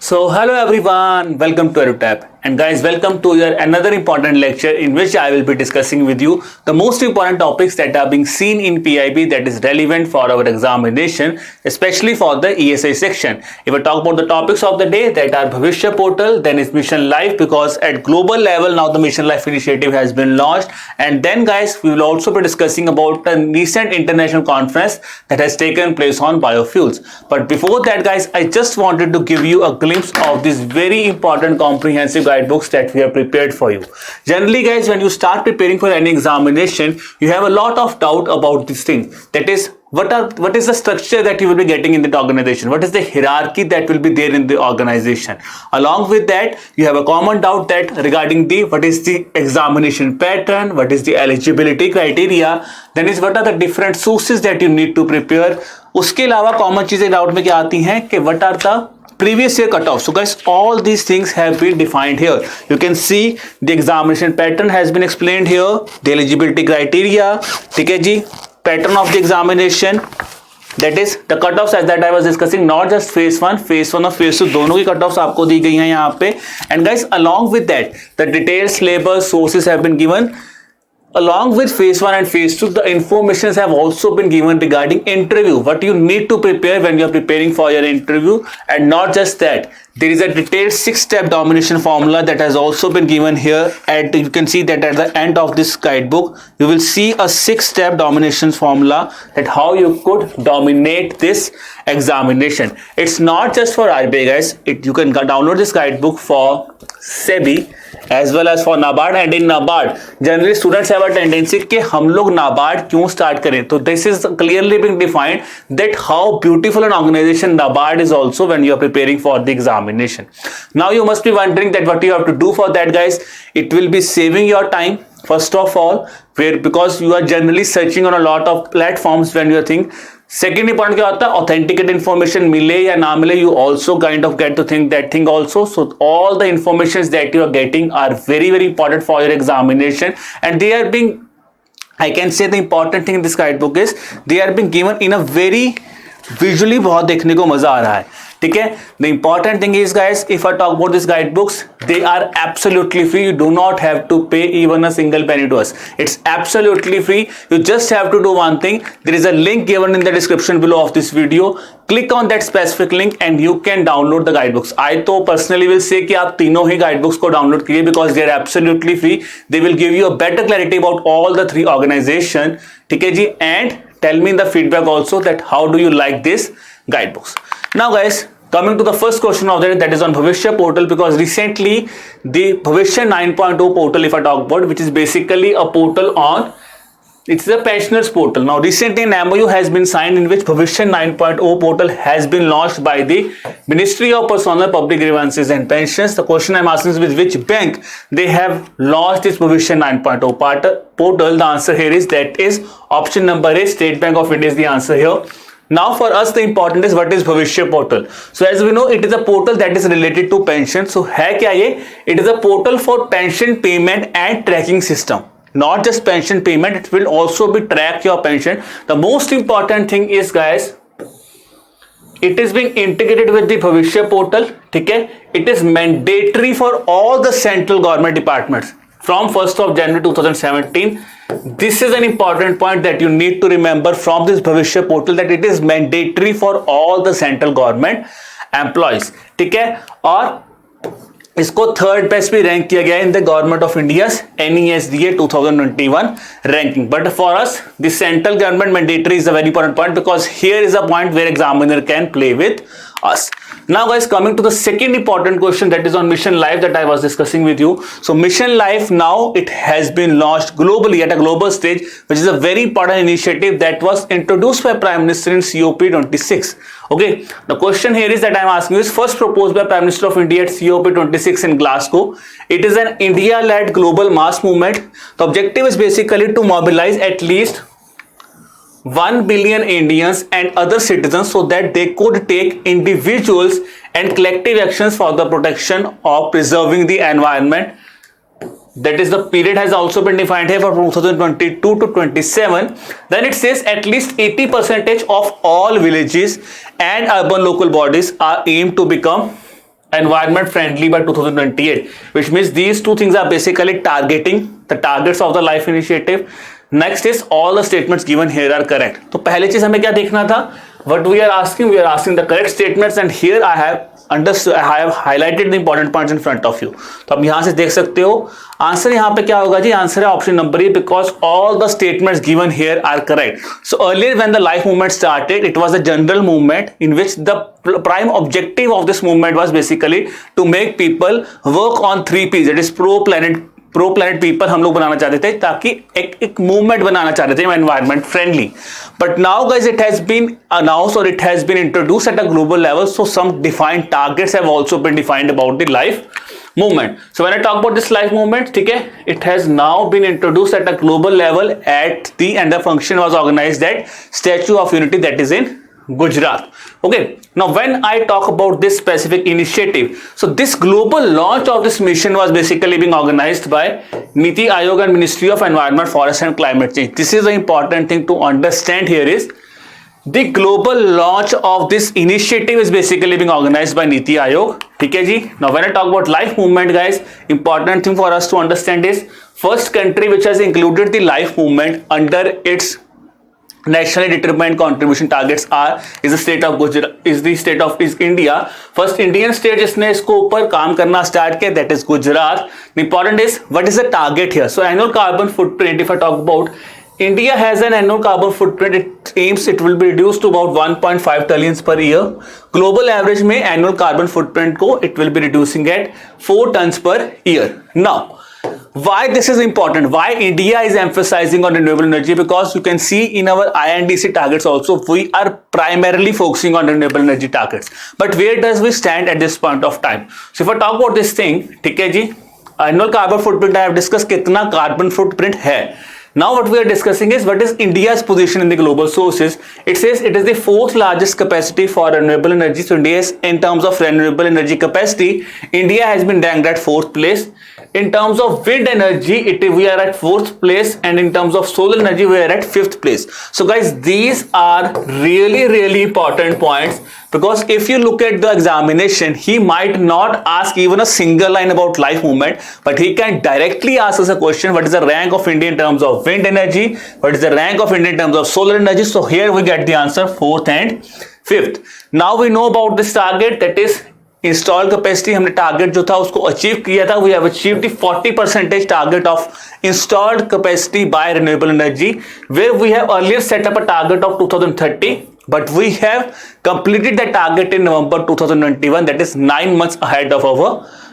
Hello everyone, welcome to EduTap. And guys, welcome to your another important lecture in which I will be discussing with you the most important topics that are being seen in PIB that is relevant for our examination, especially for the ESI section. If I talk about the topics of the day that are Bhavishya Portal, then is Mission Life, because at global level now the Mission Life initiative has been launched. And then guys, we will also be discussing about a recent international conference that has taken place on biofuels. But before that guys, I just wanted to give you a glimpse of this very important comprehensive guidebooks that we have prepared for you. Generally guys, when you start preparing for any examination, you have a lot of doubt about this thing. That is, what is the structure that you will be getting in the organization? What is the hierarchy that will be there in the organization? Along with that, you have a common doubt that regarding the what is the examination pattern, what is the eligibility criteria, then is what are the different sources that you need to prepare. उसके अलावा common चीजें doubt में क्या आती हैं कि what are the previous year cutoff. So guys, all these things have been defined here. You can see the examination pattern has been explained here, the eligibility criteria, ठीक है जी, pattern of the examination, that is the cutoffs as that I was discussing, not just phase 1 और phase 2 दोनों की cutoffs आपको दी गई हैं यहाँ पे. And guys, along with that, the detailed syllabus sources have been given. Along with phase 1 and phase 2, the informations have also been given regarding interview, what you need to prepare when you are preparing for your interview. And not just that, there is a detailed 6-step domination formula that has also been given here. And you can see that at the end of this guidebook, you will see a 6-step domination formula that how you could dominate this examination. It's not just for RBI guys, you can download this guidebook for SEBI as well as for NABARD. And in NABARD, generally students have a tendency कि हम लोग NABARD क्यों start करें. तो this is clearly being defined that how beautiful an organization NABARD is also when you are preparing for the examination. Now you must be wondering that what you have to do for that guys. It will be saving your time first of all, because you are generally searching on a lot of platforms when you are thinking. Second important क्या होता है, authenticate information मिले या ना मिले, you also kind of get to think that thing also. So all the informations that you are getting are very important for your examination, and they are being, I can say the important thing in this guidebook is they are being given in a very visually बहुत देखने को मजा आ रहा है. ठीक है. The important thing is guys, if I talk about these guidebooks, they are absolutely free. You do not have to pay even a single penny to us. It's absolutely free. You just have to do one thing. There is a link given in the description below of this video. Click on that specific link and you can download the guidebooks. I तो personally will say कि आप तीनों ही guidebooks को download कीजिए because they are absolutely free. They will give you a better clarity about all the 3 organizations. ठीक है जी. And tell me in the feedback also that how do you like this guidebooks. Now guys, coming to the first question of that is on Bhavishya Portal, because recently the Bhavishya 9.0 portal, if I talk about, which is basically a portal on, it's a pensioners portal. Now recently an MOU has been signed in which Bhavishya 9.0 portal has been launched by the Ministry of Personnel, Public Grievances and Pensions. The question I'm asking is with which bank they have launched this Bhavishya 9.0 portal. The answer here is that is option number A, State Bank of India is the answer here. Now for us the important is what is Bhavishya Portal. So as we know, it is a portal that is related to pension. So है क्या ये? It is a portal for pension payment and tracking system. Not just pension payment, it will also be track your pension. The most important thing is guys, it is being integrated with the Bhavishya Portal. ठीक है? It is mandatory for all the central government departments from 1st of January 2017. This is an important point that you need to remember from this Bhavishya Portal, that it is mandatory for all the central government employees. ठीक है. और इसको 3rd best भी rank किया गया in the government of India's NESDA 2021 ranking. But for us the central government mandatory is a very important point because here is a point where examiner can play with us. Now guys, coming to the second important question that is on Mission Life that I was discussing with you. So Mission Life now it has been launched globally at a global stage, which is a very important initiative that was introduced by Prime Minister in COP26. Okay, the question here is that I am asking you is first proposed by Prime Minister of India at COP26 in Glasgow. It is an India-led global mass movement. The objective is basically to mobilize at least 1 billion Indians and other citizens so that they could take individuals and collective actions for the protection of preserving the environment. That is, the period has also been defined here for 2022 to 27. Then it says at least 80% of all villages and urban local bodies are aimed to become environment friendly by 2028, which means these two things are basically targeting the targets of the life initiative. Next is all the statements given here are correct. तो पहले चीज हमें क्या देखना था, what we are asking the correct statements, and here I have highlighted the important points in front of you. तो आप यहाँ से देख सकते हो आंसर यहाँ पे क्या होगा जी, आंसर है option number A, because all the statements given here are correct. So earlier when the life movement started, it was a general movement in which the prime objective of this movement was basically to make people work on 3 P's, that is pro planet people हम लोग बनाना चाहते थे, ताकि एक movement बनाना चाहते थे environment friendly. But now guys it has been announced और it has been introduced at a global level, so some defined targets have also been defined about the life movement. So when I talk about this life movement, ठीक है, it has now been introduced at a global level and the function was organized at Statue of Unity, that is in Gujarat. Okay, now when I talk about this specific initiative, so this global launch of this mission was basically being organized by Niti Aayog and Ministry of Environment, Forest and Climate Change. This is the important thing to understand here is the global launch of this initiative is basically being organized by Niti Aayog. ठीक है जी. Now when I talk about life movement, guys, important thing for us to understand is first country which has included the life movement under its nationally determined contribution targets is the state of Gujarat, is India. First Indian state जिसने इसको ऊपर काम करना start किया, that is Gujarat. The important is what is the target here. So annual carbon footprint, if I talk about India has an annual carbon footprint, it will be reduced to about 1.5 tons per year. Global average में annual carbon footprint को it will be reducing at 4 tons per year. Now why this is important, why India is emphasizing on renewable energy, because you can see in our INDC targets also we are primarily focusing on renewable energy targets, but where does we stand at this point of time. So if I talk about this thing, ठीक है जी, annual carbon footprint I have discussed कितना carbon footprint है. Now what we are discussing is what is India's position in the global sources. It says it is the 4th largest capacity for renewable energy. So India is, in terms of renewable energy capacity, India has been ranked at 4th place. In terms of wind energy, we are at 4th place, and in terms of solar energy, we are at 5th place. So guys, these are really important points, because if you look at the examination, he might not ask even a single line about life movement, but he can directly ask us a question, what is the rank of India in terms of wind energy, what is the rank of India in terms of solar energy. So here we get the answer 4th and 5th. Now we know about this target, that is install capacity. हमने target जो था उसको achieve किया था. We have achieved 40% target of installed capacity by renewable energy, where we have earlier set up a target of 2030, but we have completed the target in November 2021, that is 9 months ahead of our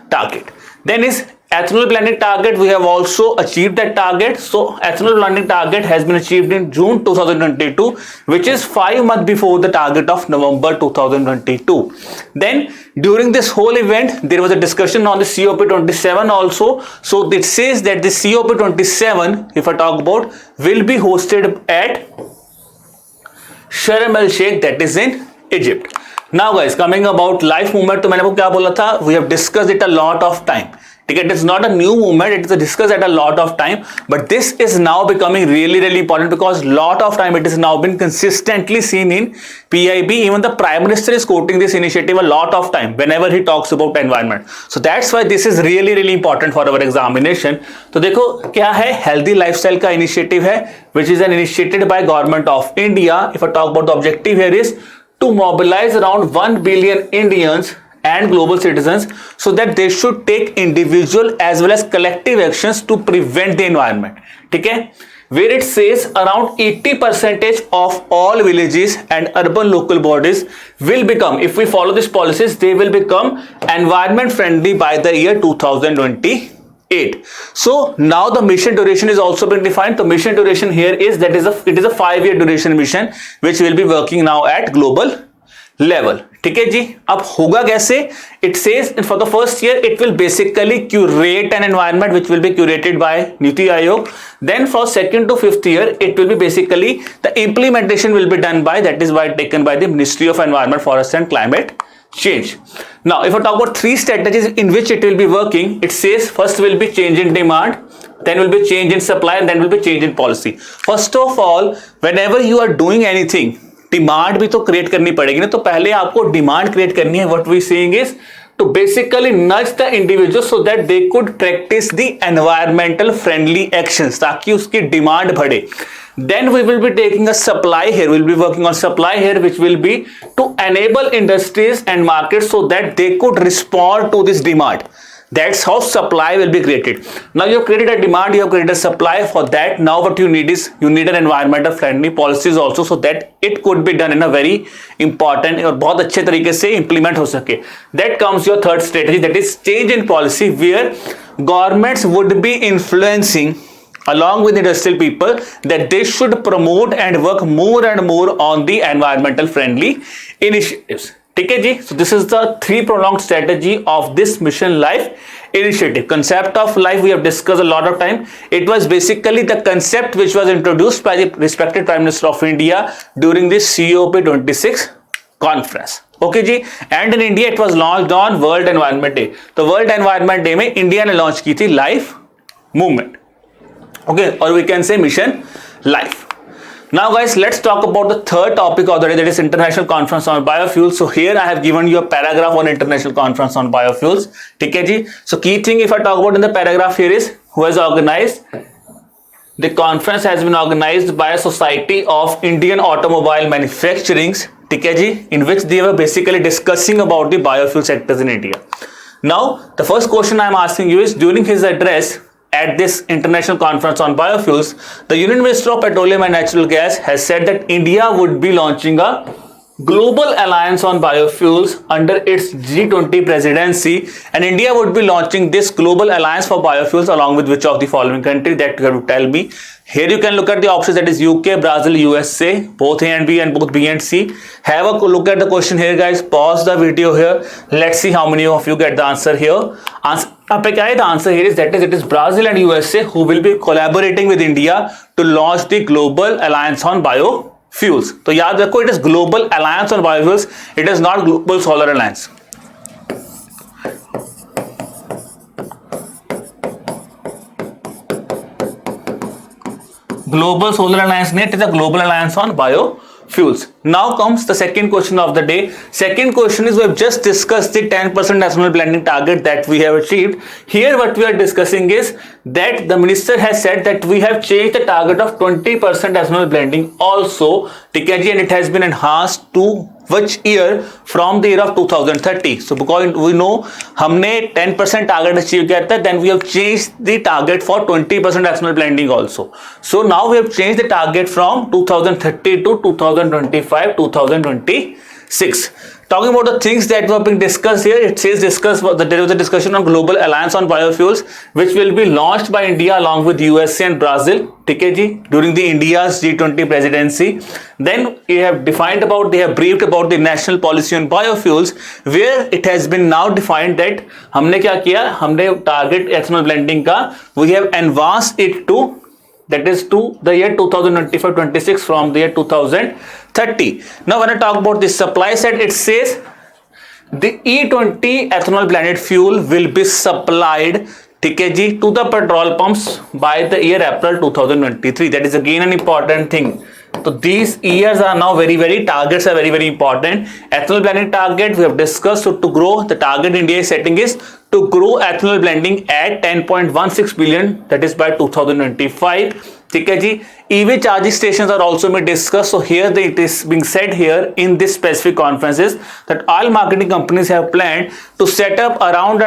target. Then is ethanol blending target, we have also achieved that target. So ethanol blending target has been achieved in June 2022, which is 5 months before the target of November 2022. Then during this whole event there was a discussion on the COP27 also. So it says that the COP27, if I talk about, will be hosted at Sharm el Sheikh, that is in Egypt. Now guys, coming about life movement, तो मैंने आपको क्या बोला था, we have discussed it a lot of time. It is not a new movement, it is discussed at a lot of time, but this is now becoming really important, because lot of time it has now been consistently seen in PIB. Even the Prime Minister is quoting this initiative a lot of time whenever he talks about environment. So that's why this is really important for our examination. तो देखो क्या है, healthy lifestyle का initiative है, which is an initiated by government of India. If I talk about the objective here is to mobilize around 1 billion Indians and global citizens, so that they should take individual as well as collective actions to prevent the environment. ठीक है, where it says around 80% of all villages and urban local bodies will become, if we follow these policies, they will become environment friendly by the year 2028. So now the mission duration is also been defined. The mission duration here is it is a 5-year duration mission which will be working now at global level. ठीक है जी. अब होगा कैसे, it says for the first year it will basically curate an environment which will be curated by Niti Aayog. Then for 2nd to 5th year it will be basically the implementation will be done by, that is by taken by the Ministry of Environment, Forest and Climate Change. Now if I talk about 3 strategies in which it will be working, it says first will be change in demand, then will be change in supply, and then will be change in policy. First of all, whenever you are doing anything, demand भी तो create करनी पड़ेगी ना. तो पहले आपको demand create करनी है. What we saying is to basically nudge the individual so that they could practice the environmental friendly actions, ताकि उसकी demand बढ़े. Then we will be taking a supply here, we'll be working on supply here, which will be to enable industries and markets so that they could respond to this demand. That's how supply will be created. Now you have created a demand, you have created a supply. For that, now what you need is you need an environmental friendly policies also, so that it could be done in a very important और बहुत अच्छे तरीके से implement हो सके. That comes your third strategy, that is change in policy, where governments would be influencing along with industrial people that they should promote and work more and more on the environmental friendly initiatives. ठीक है जी. So this is the three pronged strategy of this Mission Life initiative. Concept of life we have discussed a lot of time. It was basically the concept which was introduced by the respected Prime Minister of India during this COP26 conference. Okay जी. And in India it was launched on World Environment Day. तो World Environment Day में India ने launch की थी life movement. Okay, or we can say Mission Life. Now guys, let's talk about the third topic of the day, that is International Conference on Biofuels. So here I have given you a paragraph on International Conference on Biofuels. ठीक है जी. So key thing if I talk about in the paragraph here is who has organized. The conference has been organized by a Society of Indian Automobile Manufacturing. ठीक है जी. In which they were basically discussing about the biofuel sectors in India. Now the first question I am asking you is, during his address at this international conference on biofuels, the Union Minister of Petroleum and Natural Gas has said that India would be launching a global alliance on biofuels under its G20 presidency, and India would be launching this global alliance for biofuels along with which of the following country? That you have to tell me. Here you can look at the options, that is UK, Brazil, USA, both A and B and both B and C. Have a look at the question here guys. Pause the video here. Let's see how many of you get the answer here. The answer here is that it is Brazil and USA who will be collaborating with India to launch the global alliance on biofuels. तो याद रखो, it is global alliance on biofuels. It is not global solar alliance. Global solar alliance, it is a global alliance on biofuels. Now comes the second question of the day. Second question is, we have just discussed the 10% national blending target that we have achieved. Here what we are discussing is that the minister has said that we have changed the target of 20% national blending also, and it has been enhanced to which year? From the year of 2030. So because we know हमने 10% target achieve किया था, then we have changed the target for 20% national blending also. So now we have changed the target from 2030 to 2025, 2026. Talking about the things that were being discussed here, it says there was a discussion on global alliance on biofuels, which will be launched by India along with USA and Brazil, during the India's G20 presidency. Then they have briefed about the national policy on biofuels, where it has been now defined that हमने क्या किया, हमने target ethanol blending का, we have advanced it to, that is to the year 2025-26 from the year 2030. Now when I talk about the supply side, it says the E20 ethanol blended fuel will be supplied to the petrol pumps by the year April 2023. That is again an important thing. So these years are now targets are very important. Ethanol blending target we have discussed. So to grow, the target India is setting is to grow ethanol blending at 10.16 billion, that is by 2025. EV charging stations are also being discussed. So here it is being said here in this specific conferences that all marketing companies have planned to set up around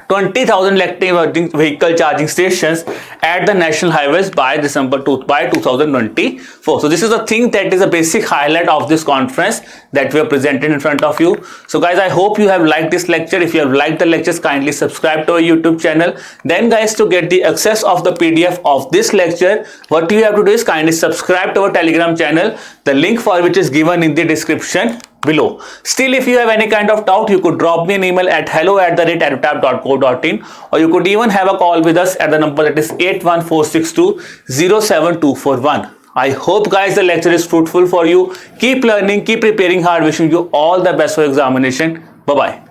20,000 electric vehicle charging stations at the national highways by December 2024. So this is the thing that is a basic highlight of this conference that we have presented in front of you. So guys, I hope you have liked this lecture. If you have liked the lectures, kindly subscribe to our YouTube channel. Then guys, to get the access of the PDF of this lecture, what you have to do is kindly subscribe to our Telegram channel, the link for which is given in the description below. Still, if you have any kind of doubt, you could drop me an email at hello@aerotab.co.in, or you could even have a call with us at the number that is 81462-07241. I hope guys the lecture is fruitful for you. Keep learning, keep preparing hard. Wishing you all the best for examination. Bye bye.